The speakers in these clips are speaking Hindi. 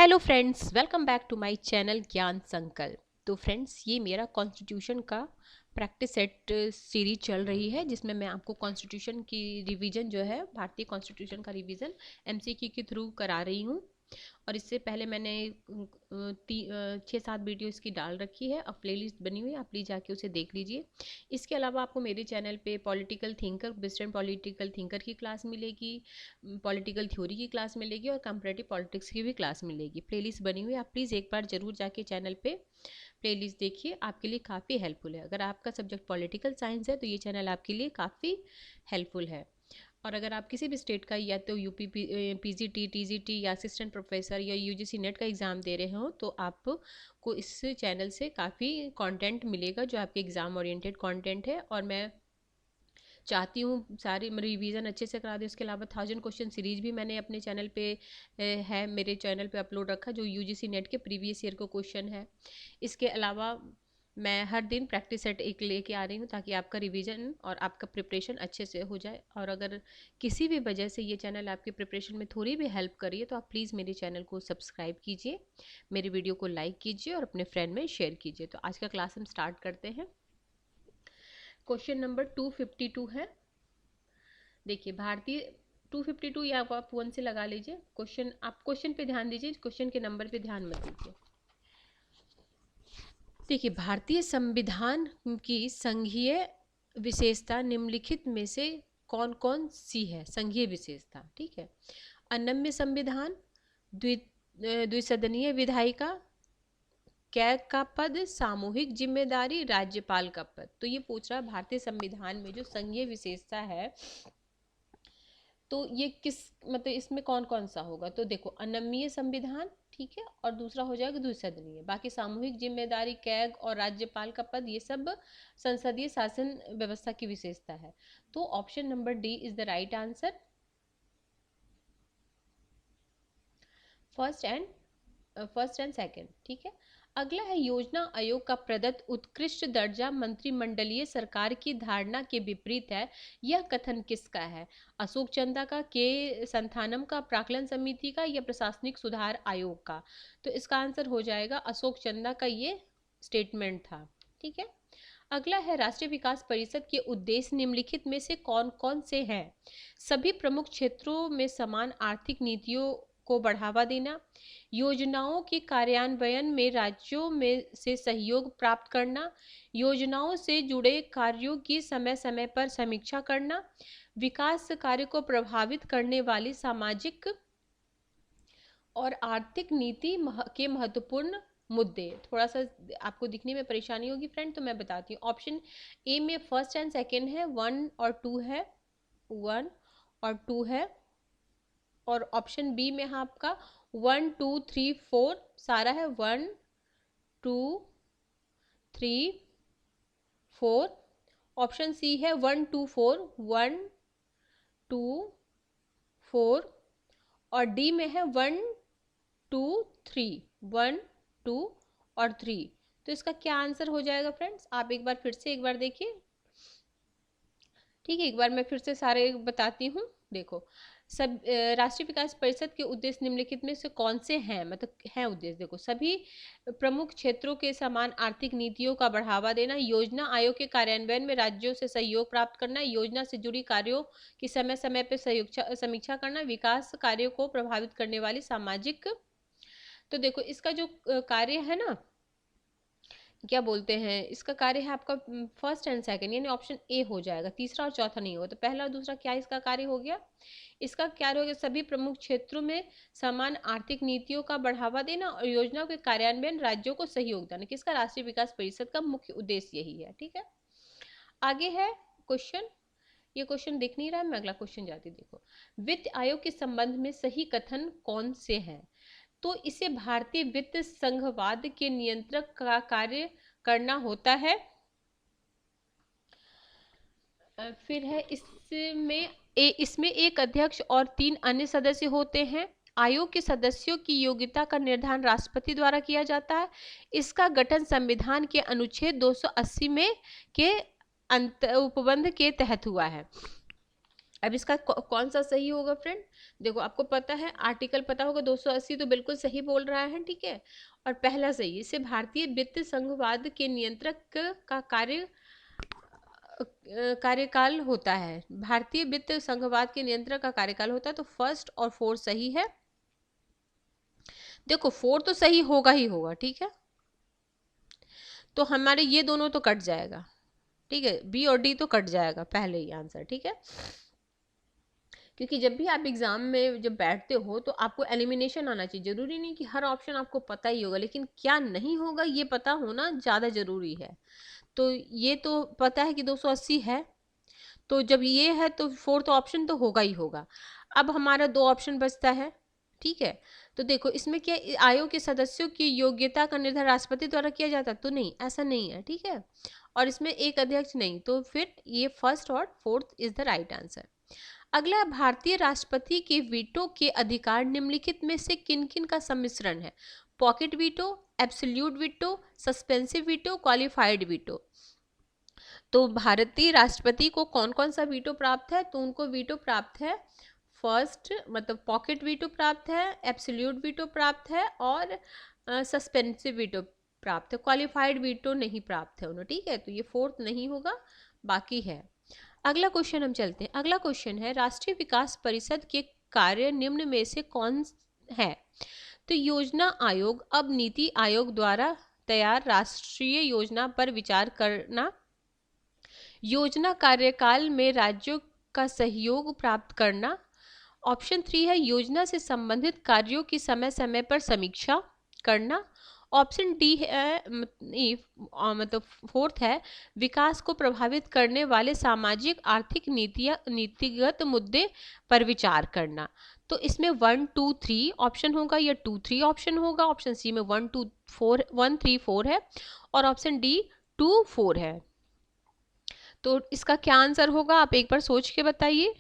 Hello friends, welcome back to my channel Gyan Sankalp. तो फ्रेंड्स, ये मेरा कॉन्स्टिट्यूशन का प्रैक्टिस सेट सीरीज चल रही है, जिसमें मैं आपको कॉन्स्टिट्यूशन की रिवीजन जो है, भारतीय कॉन्स्टिट्यूशन का रिवीजन एमसीक्यू के थ्रू करा रही हूँ। और इससे पहले मैंने 6-7 वीडियो इसकी डाल रखी है, अब प्लेलिस्ट बनी हुई है, आप प्लीज़ जाके उसे देख लीजिए। इसके अलावा आपको मेरे चैनल पे political thinker, western political thinker की क्लास मिलेगी, पॉलिटिकल थ्योरी की क्लास मिलेगी और कंपैरेटिव पॉलिटिक्स की भी क्लास मिलेगी। प्लेलिस्ट बनी हुई है, आप प्लीज़ एक बार ज़रूर जाके चैनल पे प्लेलिस्ट देखिए, आपके लिए काफ़ी हेल्पफुल है। अगर आपका सब्जेक्ट पॉलिटिकल साइंस है तो ये चैनल आपके लिए काफ़ी हेल्पफुल है। और अगर आप किसी भी स्टेट का या तो यूपी पीजीटी टीजीटी या असिस्टेंट प्रोफेसर या यूजीसी नेट का एग्ज़ाम दे रहे हो तो आपको इस चैनल से काफ़ी कंटेंट मिलेगा जो आपके एग्ज़ाम ओरिएंटेड कंटेंट है। और मैं चाहती हूँ सारी रिवीजन अच्छे से करा दें। उसके अलावा 1000 क्वेश्चन सीरीज भी मैंने अपने चैनल पे है, मेरे चैनल पे अपलोड रखा, जो यूजीसी नेट के प्रीवियस ईयर को क्वेश्चन है। इसके अलावा मैं हर दिन प्रैक्टिस सेट एक लेके आ रही हूँ ताकि आपका रिवीजन और आपका प्रिपरेशन अच्छे से हो जाए। और अगर किसी भी वजह से ये चैनल आपकी प्रिपरेशन में थोड़ी भी हेल्प करिए तो आप प्लीज़ मेरे चैनल को सब्सक्राइब कीजिए, मेरी वीडियो को लाइक कीजिए और अपने फ्रेंड में शेयर कीजिए। तो आज का क्लास हम स्टार्ट करते हैं। क्वेश्चन नंबर 252 है। देखिए, भारतीय 252 या आप 1 से लगा लीजिए। क्वेश्चन, आप क्वेश्चन पे ध्यान दीजिए, क्वेश्चन के नंबर पे ध्यान मत दीजिए। देखिए, भारतीय संविधान की संघीय विशेषता निम्नलिखित में से कौन कौन सी है? संघीय विशेषता, ठीक है। अनम्य संविधान, द्विसदनीय विधायिका, कैग का पद, सामूहिक जिम्मेदारी, राज्यपाल का पद। तो ये पूछ रहा है भारतीय संविधान में जो संघीय विशेषता है तो ये किस, मतलब इसमें कौन कौन सा होगा? तो देखो, अनम्य संविधान, ठीक है, और दूसरा हो जाएगा द्विसदनीय। बाकी सामूहिक जिम्मेदारी, कैग और राज्यपाल का पद, ये सब संसदीय शासन व्यवस्था की विशेषता है। तो option number D is the right answer, first and second, ठीक है। अगला है, योजना आयोग का प्रदत्त उत्कृष्ट दर्जा मंत्रिमंडलीय सरकार की धारणा के विपरीत है। यह कथन किसका है? अशोक चंदा का, के संथानम का, प्राक्कलन समिति का या प्रशासनिक सुधार आयोग का? तो इसका आंसर हो जाएगा अशोक चंदा का ये स्टेटमेंट था, ठीक है। अगला है, राष्ट्रीय विकास परिषद के उद्देश्य निम्नलिखित में से कौन कौन से हैं? सभी प्रमुख क्षेत्रों में समान आर्थिक नीतियों को बढ़ावा देना, योजनाओं के कार्यान्वयन में राज्यों में से सहयोग प्राप्त करना, योजनाओं से जुड़े कार्यों की समय समय पर समीक्षा करना, विकास कार्य को प्रभावित करने वाली सामाजिक और आर्थिक नीति के महत्वपूर्ण मुद्दे। थोड़ा सा आपको दिखने में परेशानी होगी फ्रेंड, तो मैं बताती हूँ। ऑप्शन ए में फर्स्ट एंड सेकंड है, 1 और 2 है, 1 और 2 है। और ऑप्शन बी में है आपका 1 2 3 4 सारा है, 1 2 3 4। ऑप्शन सी है 1 2 4, 1 2 4। और डी में है 1 2 3, 1 2 और 3। तो इसका क्या आंसर हो जाएगा फ्रेंड्स? आप एक बार फिर से एक बार देखिए, ठीक है। एक बार मैं फिर से सारे बताती हूँ। देखो, सब राष्ट्रीय विकास परिषद के उद्देश्य निम्नलिखित में से कौन से हैं, मतलब हैं उद्देश्य। देखो, सभी प्रमुख क्षेत्रों के समान आर्थिक नीतियों का बढ़ावा देना, योजना आयोग के कार्यान्वयन में राज्यों से सहयोग प्राप्त करना, योजना से जुड़ी कार्यों की समय समय पर समीक्षा करना, विकास कार्यों को प्रभावित करने वाली सामाजिक। तो देखो, इसका जो कार्य है ना, क्या बोलते हैं, इसका कार्य है आपका फर्स्ट एंड सेकंड, यानी ऑप्शन ए हो जाएगा, तीसरा और चौथा नहीं होगा। तो पहला और दूसरा क्या इसका कार्य हो गया? इसका कार्य हो गया सभी प्रमुख क्षेत्रों में समान आर्थिक नीतियों का बढ़ावा देना और योजनाओं के कार्यान्वयन राज्यों को सहयोग देना। किसका? राष्ट्रीय विकास परिषद का मुख्य उद्देश्य यही है, ठीक है। आगे है क्वेश्चन, ये क्वेश्चन दिख नहीं रहा है, मैं अगला क्वेश्चन जाती। देखो, वित्त आयोग के संबंध में सही कथन कौन से हैं? तो इसे भारतीय वित्त संघवाद के नियंत्रक का कार्य करना होता है। फिर है, इसमें एक अध्यक्ष और 3 अन्य सदस्य होते हैं। आयोग के सदस्यों की योग्यता का निर्धारण राष्ट्रपति द्वारा किया जाता है। इसका गठन संविधान के अनुच्छेद 280 में के उपबंध के तहत हुआ है। अब इसका कौन सा सही होगा फ्रेंड? देखो आपको पता है, आर्टिकल पता होगा, 280 तो बिल्कुल सही बोल रहा है, ठीक है। और पहला सही, इससे भारतीय वित्त संघवाद के नियंत्रक का कार्यकाल होता है। भारतीय वित्त संघवाद के नियंत्रक का कार्यकाल होता है, तो फर्स्ट और फोर्थ सही है। देखो फोर्थ तो सही होगा ही होगा, ठीक है, तो हमारे ये दोनों तो कट जाएगा, ठीक है, बी और डी तो कट जाएगा पहले ही आंसर, ठीक है। क्योंकि जब भी आप एग्जाम में जब बैठते हो तो आपको एलिमिनेशन आना चाहिए, जरूरी नहीं कि हर ऑप्शन आपको पता ही होगा, लेकिन क्या नहीं होगा ये पता होना ज़्यादा जरूरी है। तो ये तो पता है कि 280 है, तो जब ये है तो फोर्थ ऑप्शन तो होगा ही होगा। अब हमारा दो ऑप्शन बचता है, ठीक है। तो देखो इसमें क्या, आयोग के सदस्यों की योग्यता का निर्धारण राष्ट्रपति द्वारा किया जाता, तो नहीं, ऐसा नहीं है, ठीक है। और इसमें एक अध्यक्ष नहीं, तो फिर ये फर्स्ट और fourth is the right answer. अगला, भारतीय राष्ट्रपति के वीटो के अधिकार निम्नलिखित में से किन किन का सम्मिश्रण है? Pocket veto, absolute veto, suspensive veto, qualified veto. तो भारतीय राष्ट्रपति को कौन कौन सा वीटो प्राप्त है? तो उनको वीटो प्राप्त है, फर्स्ट मतलब पॉकेट वीटो प्राप्त है, एब्सोल्यूट वीटो प्राप्त है, और सस्पेंसिव वीटो प्राप्त है। क्वालिफाइड वीटो नहीं प्राप्त है उन्हें, ठीक है, तो ये फोर्थ नहीं होगा, बाकी है। अगला क्वेश्चन हम चलते हैं। अगला क्वेश्चन है, राष्ट्रीय विकास परिषद के कार्य निम्न में से कौन है? तो योजना आयोग अब नीति आयोग द्वारा तैयार राष्ट्रीय योजना पर विचार करना, योजना कार्यकाल में राज्यों का सहयोग प्राप्त करना। ऑप्शन 3 है योजना से संबंधित कार्यों की समय समय पर समीक्षा करना। ऑप्शन डी है मतलब फोर्थ है विकास को प्रभावित करने वाले सामाजिक आर्थिक नीतिगत मुद्दे पर विचार करना। तो इसमें 1 2 3 ऑप्शन होगा या 2 3 ऑप्शन होगा? ऑप्शन सी में 1 2 4 1 3 4 है, और ऑप्शन डी 2 4 है। तो इसका क्या आंसर होगा, आप एक बार सोच के बताइए।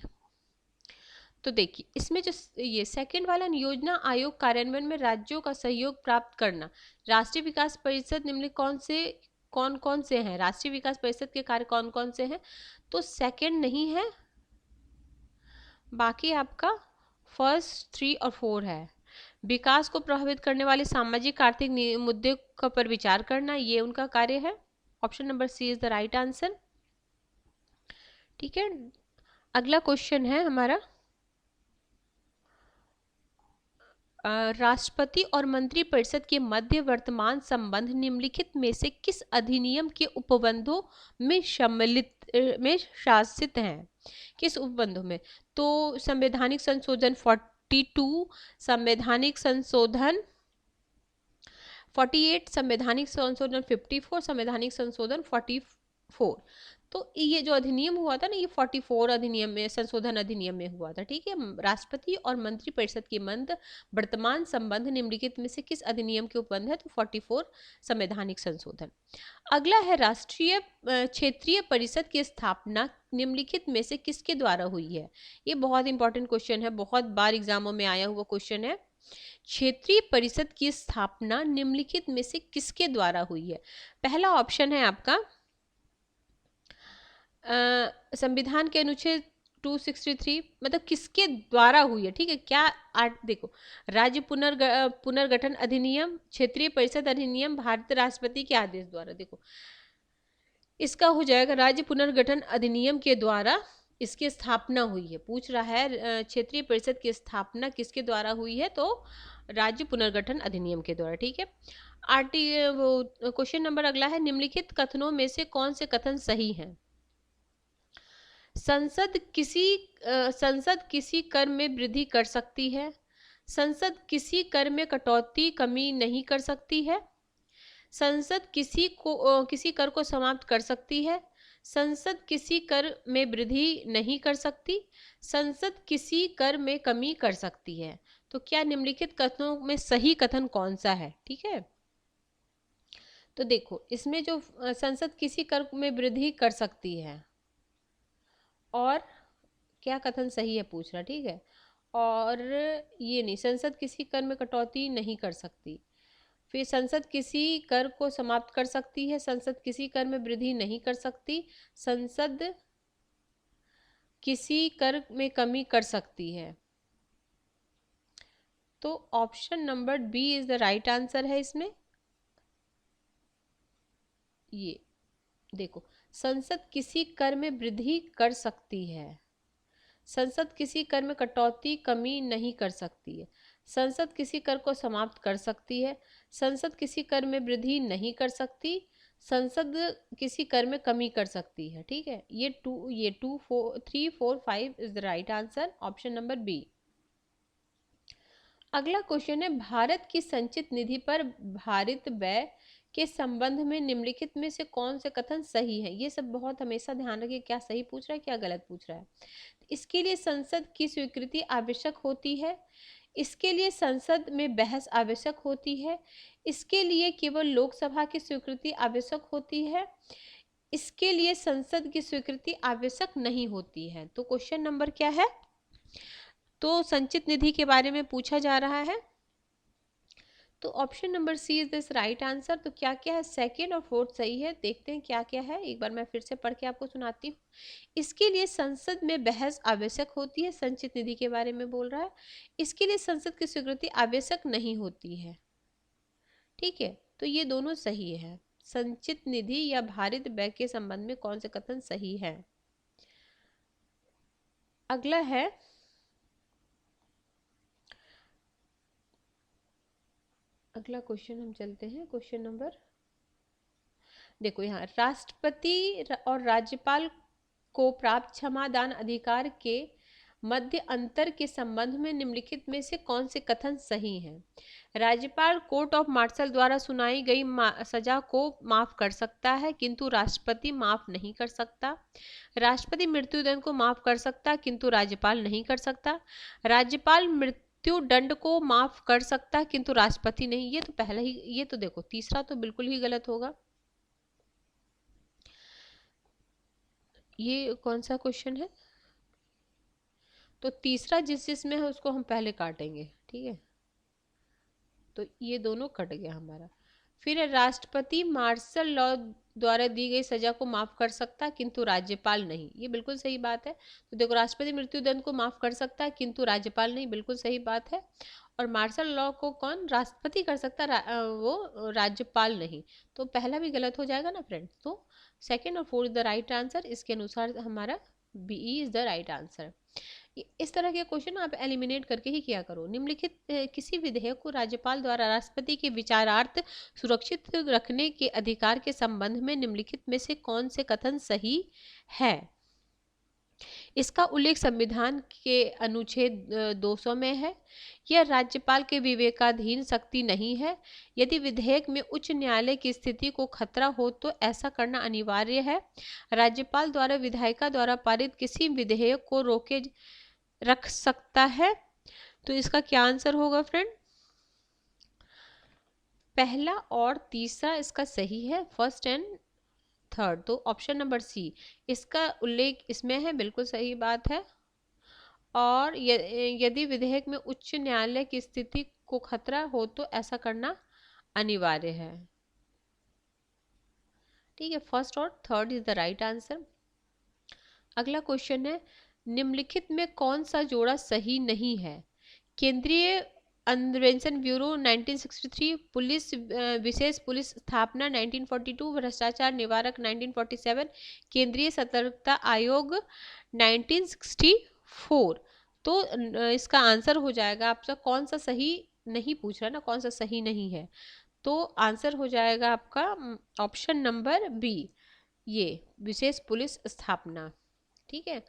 तो देखिए इसमें जो ये सेकंड वाला, योजना आयोग कार्यान्वयन में राज्यों का सहयोग प्राप्त करना, राष्ट्रीय विकास परिषद निम्नलिखित कौन कौन से हैं? राष्ट्रीय विकास परिषद के कार्य कौन कौन से हैं? तो सेकंड नहीं है, बाकी आपका फर्स्ट 3 और 4 है। विकास को प्रभावित करने वाले सामाजिक आर्थिक मुद्दे पर विचार करना, ये उनका कार्य है। Option number C is the right answer, ठीक है। अगला क्वेश्चन है हमारा, राष्ट्रपति और मंत्रिपरिषद के मध्य वर्तमान संबंध निम्नलिखित में से किस अधिनियम के उपबंधों में में शासित हैं? किस उपबंधों में? तो संवैधानिक संशोधन 42, संवैधानिक संशोधन 48, संवैधानिक संशोधन 54, संवैधानिक संशोधन 44। तो ये जो अधिनियम हुआ था ना, ये 44 अधिनियम में, संशोधन अधिनियम में हुआ था, ठीक है। राष्ट्रपति और मंत्रिपरिषद के मध्य वर्तमान संबंध निम्नलिखित में से किस अधिनियम के उपबंध है? तो 44 संवैधानिक संशोधन। अगला है, राष्ट्रीय क्षेत्रीय परिषद की स्थापना निम्नलिखित में से किसके द्वारा हुई है? ये बहुत इंपॉर्टेंट क्वेश्चन है, बहुत बार एग्जामों में आया हुआ क्वेश्चन है। क्षेत्रीय परिषद की स्थापना निम्नलिखित में से किसके द्वारा हुई है? पहला ऑप्शन है आपका संविधान के अनुच्छेद 263, मतलब किसके द्वारा हुई है, ठीक है। क्या देखो, राज्य पुनर्गठन अधिनियम, क्षेत्रीय परिषद अधिनियम, भारत राष्ट्रपति के आदेश द्वारा। देखो इसका हो जाएगा राज्य पुनर्गठन अधिनियम के द्वारा इसकी स्थापना हुई है। पूछ रहा है क्षेत्रीय परिषद की स्थापना किसके द्वारा हुई है? तो राज्य पुनर्गठन अधिनियम के द्वारा, ठीक है। क्वेश्चन नंबर अगला है, निम्नलिखित कथनों में से कौन से कथन सही हैं? संसद किसी कर में वृद्धि कर सकती है, संसद किसी कर में कटौती कमी नहीं कर सकती है, संसद किसी कर को समाप्त कर सकती है, संसद किसी कर में वृद्धि नहीं कर सकती, संसद किसी कर में कमी कर सकती है। तो क्या निम्नलिखित कथनों में सही कथन कौन सा है, ठीक है। तो देखो इसमें जो संसद किसी कर में वृद्धि कर सकती है, और क्या कथन सही है पूछ रहा, ठीक है। और ये नहीं, संसद किसी कर में कटौती नहीं कर सकती, फिर संसद किसी कर को समाप्त कर सकती है, संसद किसी कर में वृद्धि नहीं कर सकती, संसद किसी कर में कमी कर सकती है। तो option number B is the right answer है इसमें। ये देखो, संसद किसी कर में वृद्धि कर सकती है, संसद किसी कर में कटौती कमी नहीं कर सकती है, संसद किसी कर को समाप्त कर सकती है, संसद किसी कर में वृद्धि नहीं कर सकती, संसद किसी कर में कमी कर सकती है। ठीक है, ये 2 4 3 4 5 is the right answer, option number B. अगला क्वेश्चन है, भारत की संचित निधि पर भारित व्यय के संबंध में निम्नलिखित में से कौन से कथन सही है। ये सब बहुत हमेशा ध्यान रखिए, क्या सही पूछ रहा है क्या गलत पूछ रहा है। इसके लिए संसद की स्वीकृति आवश्यक होती है, इसके लिए संसद में बहस आवश्यक होती है, इसके लिए केवल लोकसभा की स्वीकृति आवश्यक होती है, इसके लिए संसद की स्वीकृति आवश्यक नहीं होती है। तो क्वेश्चन नंबर क्या है, तो संचित निधि के बारे में पूछा जा रहा है, तो option number C is this right answer. तो क्या क्या है, सेकेंड और फोर्थ सही है। देखते हैं क्या क्या है, एक बार मैं फिर से पढ़ के आपको सुनाती हूँ। इसके लिए संसद में बहस आवश्यक होती है, संचित निधि के बारे में बोल रहा है। इसके लिए संसद की स्वीकृति आवश्यक नहीं होती है। ठीक है, तो ये दोनों सही है। संचित निधि या भारित व्यय के संबंध में कौन से कथन सही है। अगला है, अगला क्वेश्चन हम चलते हैं, क्वेश्चन नंबर, देखो यहाँ राष्ट्रपति और राज्यपाल को प्राप्त क्षमादान अधिकार के मध्य अंतर के संबंध में निम्नलिखित में से कौन से कथन सही हैं। राज्यपाल कोर्ट ऑफ मार्शल द्वारा सुनाई गई सजा को माफ कर सकता है किंतु राष्ट्रपति माफ नहीं कर सकता। राष्ट्रपति मृत्युदंड को माफ कर सकता है किंतु राज्यपाल नहीं कर सकता। राज्यपाल मृत्यु दंड को माफ कर सकता है किंतु राष्ट्रपति नहीं। ये तो पहले ही, ये तो देखो तीसरा तो बिल्कुल ही गलत होगा। ये कौन सा क्वेश्चन है, तो तीसरा जिसमें है उसको हम पहले काटेंगे। ठीक है, तो ये दोनों कट गया हमारा। फिर राष्ट्रपति मार्शल लॉ द्वारा दी गई सजा को माफ कर सकता है किंतु राज्यपाल नहीं। ये बिल्कुल सही बात है। तो देखो, राष्ट्रपति मृत्युदंड को माफ कर सकता है किंतु राज्यपाल नहीं, बिल्कुल सही बात है। और मार्शल लॉ को कौन, राष्ट्रपति कर सकता है, वो राज्यपाल नहीं। तो पहला भी गलत हो जाएगा ना फ्रेंड। तो सेकेंड और फोर्थ द राइट आंसर, इसके अनुसार हमारा B is the right answer. इस तरह के क्वेश्चन आप एलिमिनेट करके ही किया करो। निम्नलिखित किसी विधेयक को राज्यपाल द्वारा राष्ट्रपति के विचारार्थ सुरक्षित रखने के अधिकार के संबंध में निम्नलिखित में से कौन से कथन सही है। इसका उल्लेख संविधान के अनुच्छेद 200 में है। यह राज्यपाल के विवेकाधीन शक्ति नहीं है। यदि विधेयक में उच्च न्यायालय की स्थिति को खतरा हो तो ऐसा करना अनिवार्य है। राज्यपाल द्वारा विधायिका द्वारा पारित किसी विधेयक को रोके रख सकता है। तो इसका क्या आंसर होगा फ्रेंड, पहला और तीसरा इसका सही है, फर्स्ट एंड थर्ड। तो ऑप्शन नंबर सी, इसका उल्लेख इसमें है, बिल्कुल सही बात है। और यदि विधेयक में उच्च न्यायालय की स्थिति को खतरा हो तो ऐसा करना अनिवार्य है। ठीक है, फर्स्ट और third is the right answer. अगला क्वेश्चन है, निम्नलिखित में कौन सा जोड़ा सही नहीं है। केंद्रीय अन्वेषण ब्यूरो 1963, पुलिस विशेष पुलिस स्थापना 1942, भ्रष्टाचार निवारक 1947, केंद्रीय सतर्कता आयोग 1964। तो इसका आंसर हो जाएगा आपका, कौन सा सही नहीं पूछ रहा ना, कौन सा सही नहीं है। तो आंसर हो जाएगा आपका ऑप्शन नंबर बी, ये विशेष पुलिस स्थापना। ठीक है,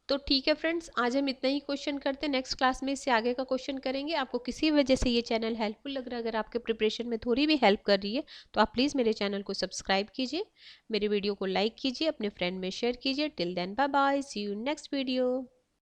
तो ठीक है फ्रेंड्स, आज हम इतना ही क्वेश्चन करते हैं। नेक्स्ट क्लास में इससे आगे का क्वेश्चन करेंगे। आपको किसी वजह से ये चैनल हेल्पफुल लग रहा है, अगर आपके प्रिपरेशन में थोड़ी भी हेल्प कर रही है, तो आप प्लीज़ मेरे चैनल को सब्सक्राइब कीजिए, मेरे वीडियो को लाइक कीजिए, अपने फ्रेंड में शेयर कीजिए। Till then bye bye, see you next video.